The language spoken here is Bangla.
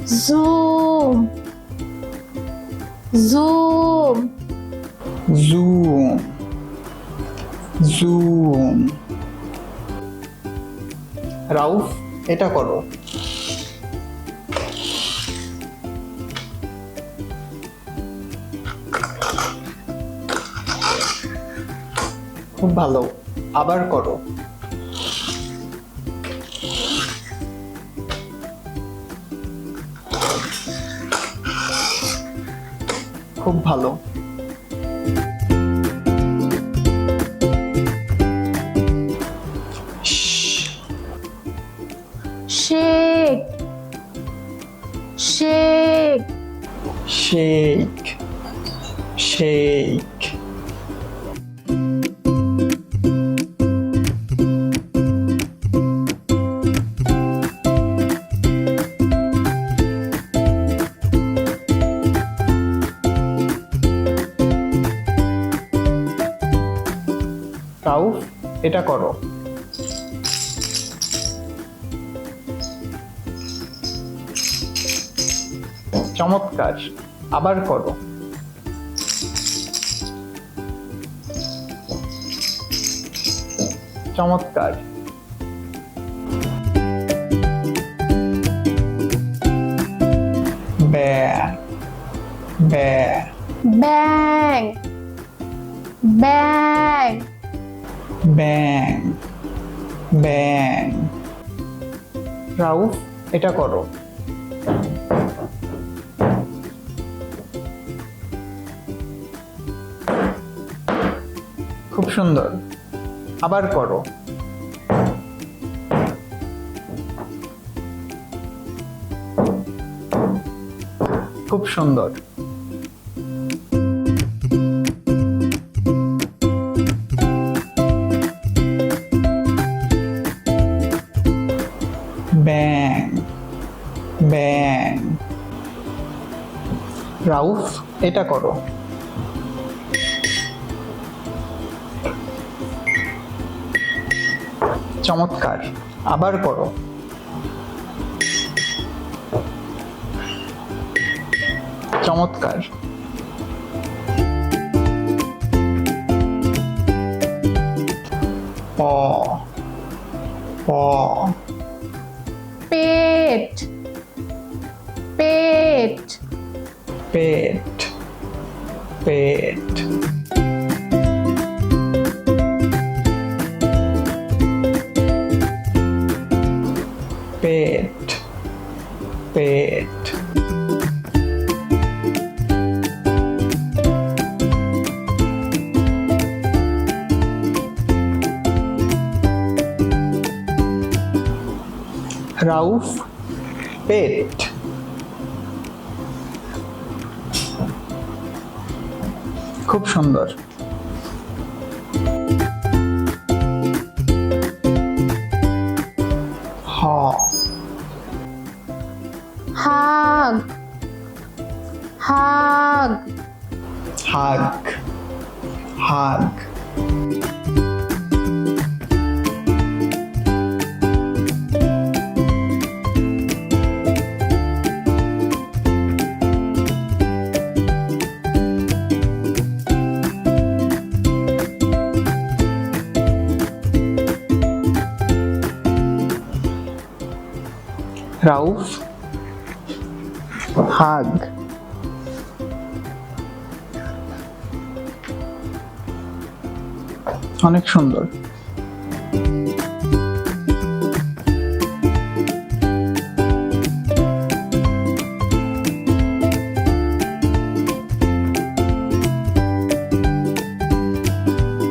zoom, zoom, zoom, zoom. Rauf, এটা করো। খুব ভালো, আবার করো। খুব ভালো। shake, shake, shake, shake. Rauf, এটা করো। চমৎকার, আবার করো। চমৎকার। ব্যা, ব্যা, bang, bang, ব্যাং, ব্যাং। রাউফ, এটা করো। খুব সুন্দর, আবার করো। খুব সুন্দর। ব্যাং, ব্যাং। রাউফ, এটা করো। চমৎকার, আবার করো। চমৎকার। প, প, pet, pet, পেট, পেট। পেট, পেট। রাউফ, পেট। খুব সুন্দর। হ, hug, hug, হাগ, হাগ। রাউফ, হাগ। অনেক সুন্দর।